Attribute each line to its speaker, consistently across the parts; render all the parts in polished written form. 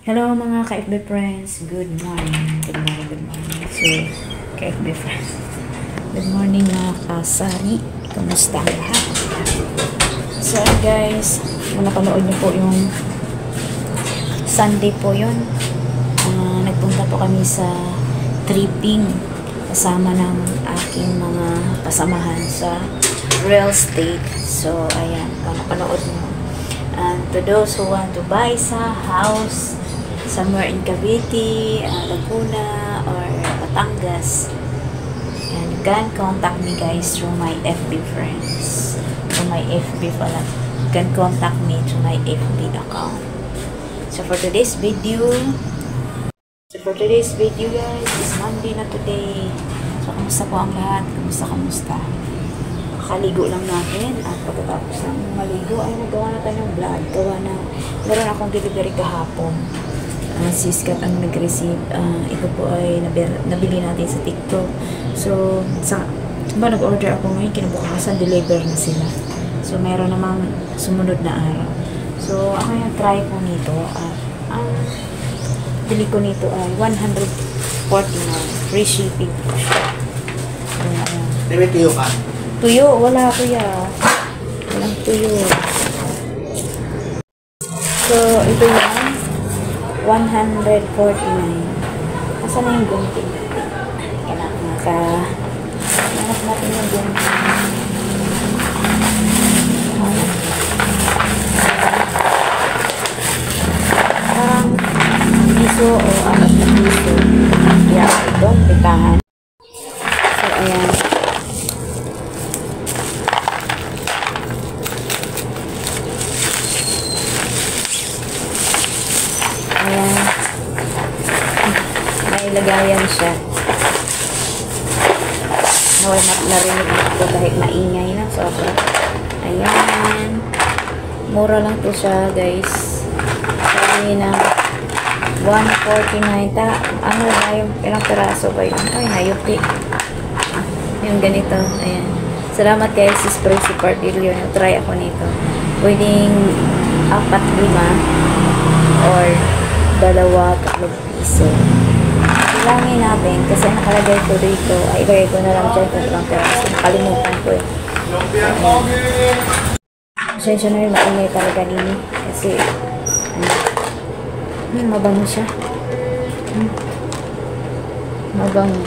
Speaker 1: Hello mga ka-FB friends, good morning. So, ka-FB friends, good morning mga kasari, kamusta ang lahat? So guys, kung napanood niyo po yung Sunday po yun, nagpunta po kami sa tripping kasama ng aking mga kasamahan sa real estate. So ayan, kung napanood niyo. And to those who want to buy sa house somewhere in Cavite, Laguna, or Batangas, and you can contact me guys through my FB friends. Through my FB pala. You can contact me through my FB account. So for today's video guys, is Monday na today. So kamusta po ang lahat? Kamusta? Kakaligo lang natin at pagkatapos ng maligo ay nagawa na tayo ng vlog. Meron akong delivery kahapon. Si Scott ang nag-receive. Ito po ay nabili natin sa TikTok. So, nag-order ako ngayon, kinabukasan, deliver na sila. So, meron namang sumunod na araw. So, ako yung try po nito. Ang bili ko nito ay 149. Free shipping po siya. So,
Speaker 2: may tuyo ka?
Speaker 1: Tuyo? Wala kuya. Walang tuyo. So, ito yan. 149. Asa na yung gunting? Hanap natin yung gunting. Parang piso o 4 na piso. Kaya ito, bitahan. So, ayan. Ayan. Nailagayan siya. Narinig ko kahit maingay na. So, ayan. Mura lang to siya, guys. Sabi na 149. Ano na yung ilang peraso ba yun? Ay, nayupi. Yung ganito. Ayan. Salamat guys, si Spray Support Ilio. Try ako nito. Pwedeng 4-5 or 2-3 piso. Ilangin natin kasi nakalagay ko dito. Ay, ilagay ko na lang dyan kung ilang peraso. Nakalimutan ko eh. Pasensya na rin, maingay talaga nini. Kasi, mabango siya. Mabango.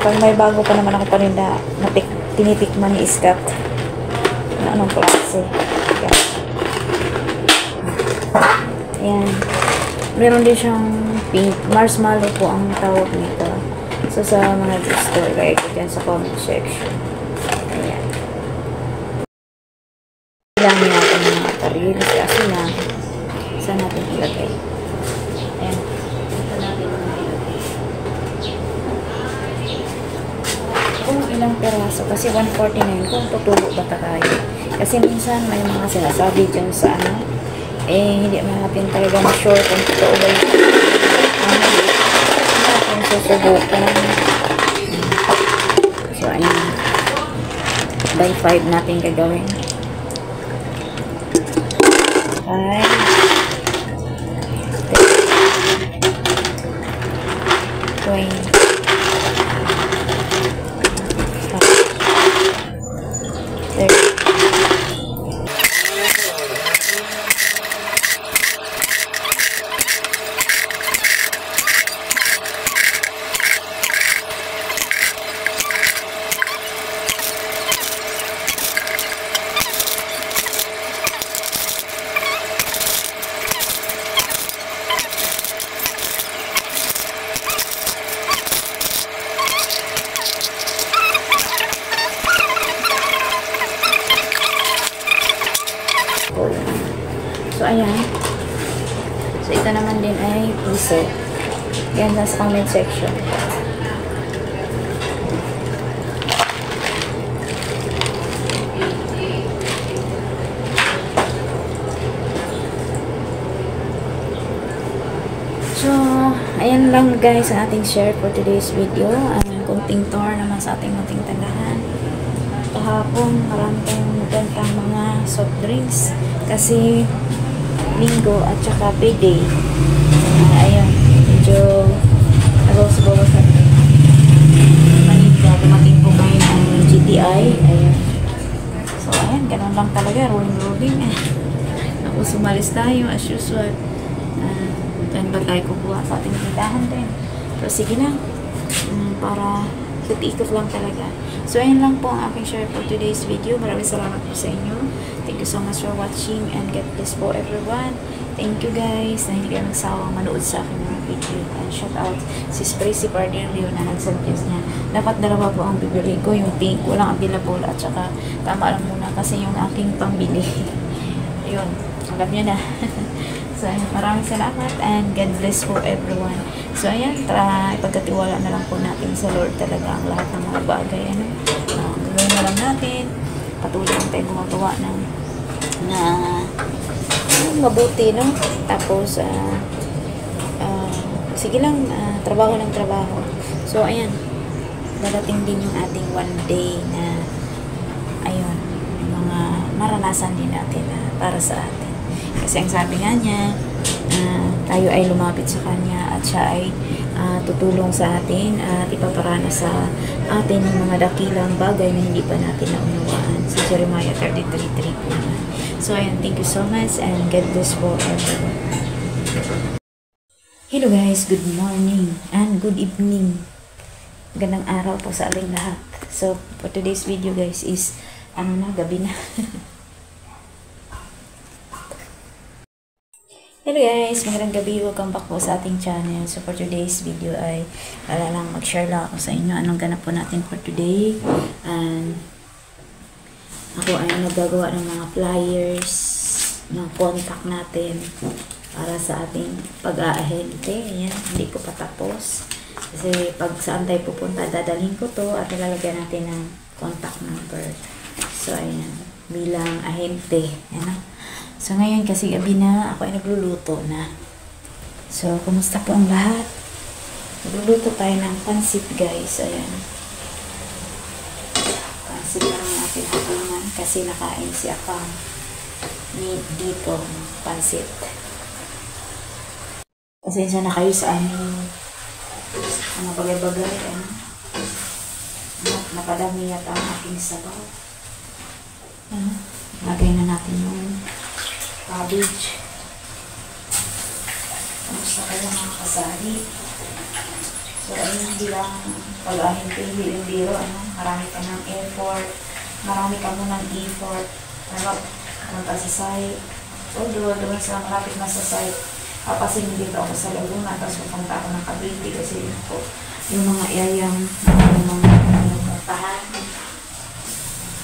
Speaker 1: Pag may bago pa naman ako pa rin na tinitikman ni Scott. Anong klase. Ayan. Meron din siyang pink. Marshmallow po ang tawag nito. So, sa mga gusto, ilagay ko dyan sa comment section. Ayan. Ilangin natin mga karilis. Kasi na, saan natin ilagay? Ayan. Ito natin ilagay. Kung ilang peraso. Kasi 149. Kung tutubo ba tayo? Kasi minsan may mga sinasabi dyan sa hindi natin talaga ma-sure kung totoo ba yung natin susubukan. So, ayan. By 5 natin gagawin. 5 20 So, ayan. So, ito naman din ay piso. Yan, nasa comment section. So, ayan lang guys ang ating share for today's video. Kunting tour naman sa ating munting tandahan. Kahapon, marami tayong magandang mga soft drinks. Kasi linggo at saka payday. Ayun, medyo nagawas-bawas natin. Manila, dumating po ngayon ang GTI. Ayun. So, ayan, ganun lang talaga. Rolling. Tapos sumalis tayo as usual. Saan ba tayo kukuha sa ating tindahan din? Pero sige lang. Para ikot lang talaga. So, ayun lang po ang aking share for today's video. Maraming salamat po sa inyo. Thank you so much for watching and God bless po everyone. Thank you guys na hindi kayo nagsawang manood sa aking mga video. And shout out si Spracy Parderio na nag-suggest niya. Dapat dalawa po ang bibili ko. Yung pink, walang available at saka tama lang muna kasi yung aking pambili. Ayun, alam niyo na. So, maraming salamat and God bless for everyone. So, ayan, ipagkatiwala na lang po natin sa Lord talaga ang lahat ng mga bagay. Gawin na lang natin. Patuloy lang tayo gumagawa ng mabuti, no? Tapos, sige lang, trabaho ng trabaho. So, ayan, darating din yung ating one day na, ayun, mga maranasan din natin para sa atin. Kasi ang sabi nga niya, tayo ay lumapit sa Kanya at siya ay tutulong sa atin at ipaparana sa atin ng mga dakilang bagay na hindi pa natin naunawaan. Si Jeremiah 33:3 po naman. So, ayan, thank you so much and God bless for everyone. Hello guys, good morning and good evening. Magandang araw po sa ating lahat. So, for today's video guys is, gabi na. Hello guys, magandang gabi. Welcome back po sa ating channel. So for today's video ay mag-share lang ako sa inyo anong ganap po natin for today. And ako ay naggagawa ng mga flyers ng contact natin para sa ating pag-aahente. Ayan, hindi ko pa tapos. Kasi pag saan tayo pupunta, dadalhin ko to at ilalagyan natin ng contact number. So ayan, bilang ahente. Ayan. So, ngayon kasi gabi na, ako ay nagluluto na. So, kumusta po ang lahat? Nagluluto tayo ng pansit, guys. Ayan. Pansit lang ang ating hapunan kasi nakain si Akang dito, pansit. Pasensya na kayo sa aming bagay-bagay. Napadami yata ang aking sabaw. Lagay na natin yung cabbage. Kamusta kayo mga kasari? So, ayun, hindi lang pag-ahente, hindi yung biro. Marami ka ng effort. Marami ka mo ng effort. Punta sa site. So, doon sa malapit na sa site. Kapasin dito ako sa Laguna. Tapos pupunta ako ng Cavite kasi yun po yung mga area mga puntahan.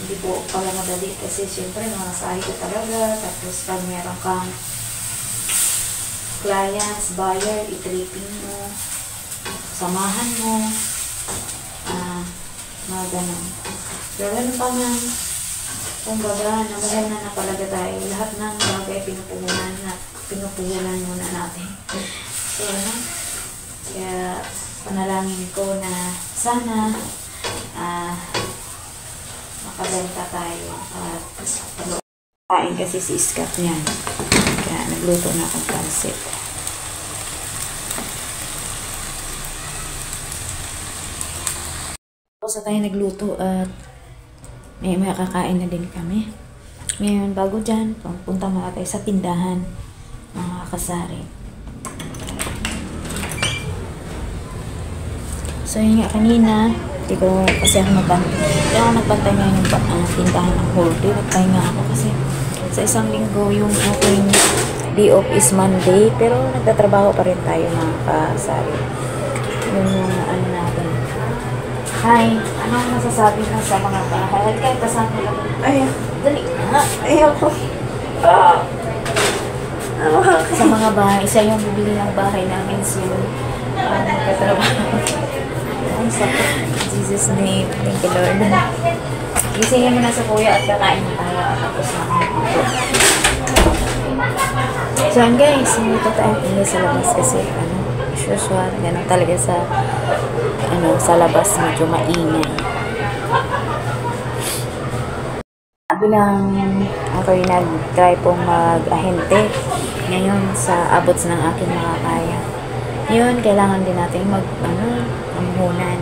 Speaker 1: Hindi po pala madali kasi siyempre namasahe ko talaga. Tapos pag meron kang clients, buyer, i-tripping mo, samahan mo, mga ganun. Pero ganun pa man, kumbaga, namagal na napalaga tayo. Lahat ng bagay pinupuhunan muna natin. So, kaya panalangin ko na sana, makabenta tayo at kain kasi si Iskap niyan. Kaya nagluto na akong pansit. Tapos tayo nagluto at may kakain na din kami. Ngayon, bago dyan, punta muna tayo sa tindahan, mga kasari. So, yun nga kanina, hindi ko kasi ako nagbantay. Hindi ako nagbantay ngayon ng tindahan ng whole day. Nagpahinga ako kasi sa isang linggo yung aking day off is Monday. Pero nagtatrabaho pa rin tayo mga kasari. Yung ano natin. Hi, anong masasabi na sa mga bahay? Kahit kasama lang. Ay, dali na. Ayaw ko. Sa mga bahay, isa yung bibili ng bahay namin siya. Nagtatrabaho. Sa Jesus' name. Thank you, Lord. Gisingin mo na sa kuya at kakain mo tayo at tapos na ako. So, guys, hindi pa tayo pinili sa labas kasi, usual, ganun talaga sa labas, medyo maingay. bilang ako'y nag-try pong mag-ahente ngayon sa abot ng aking makakaya. Yun, kailangan din natin amuhunan.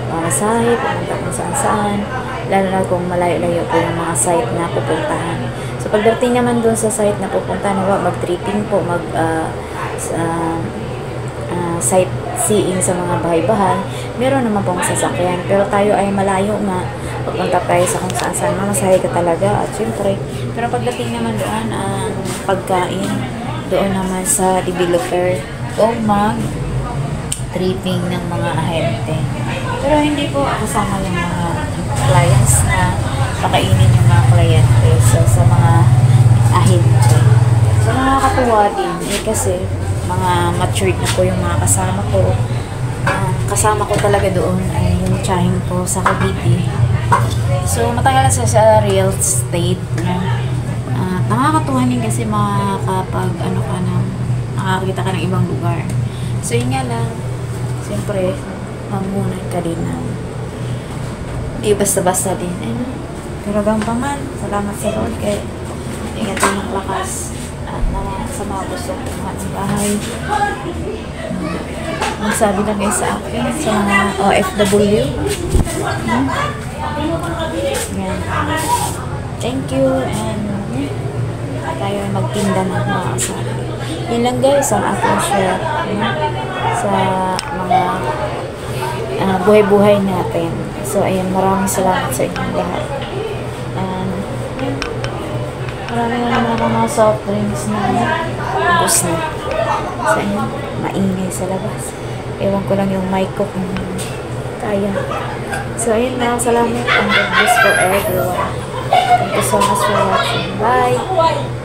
Speaker 1: Mamasahe, pumunta kung saan-saan, lalo na kung malayo-layo po yung mga site na pupuntahan. So, pagdating naman dun sa site na pupuntahan, mag-tripping po, sightseeing sa mga bahay-bahay, meron naman pong sasakyan. Pero tayo ay malayo nga, pagpunta tayo sa kung saan-saan, mamasahe ka talaga. At syempre, pero pagdating naman doon, ang pagkain, doon naman sa developer o mag-tripping ng mga ahente. Pero hindi po kasama yung mga clients na pakainin yung mga kliyente sa mga ahente. So, nakakatuwa din kasi mga matured na po yung mga kasama ko. Kasama ko talaga doon ay yung tsahin ko sa Cavite. So, matagal na siya sa real estate. Nakakatuwa din kasi nakakita ka ng ibang lugar. So, yun nga lang, siyempre, mamunan ka din na di basta-basta din. Pero gampang man, salamat sa Lord kaya ingat din ng lakas at sa mga gusto kumuha ng bahay. Magsabi lang guys sa akin sa mga OFW. Yan. Thank you and tayo magtinda ng mga asabi. Yun lang guys ang aking share sa mga buhay-buhay natin. So ayan, maraming salamat sa inyong lahat. And marami na naman ako mga soft drinks na ubos na. So ayan, maingay sa labas. Ewan ko lang yung mic ko kung kaya. So ayun na, salamat and God bless for everyone. Thank you so much for watching. Bye!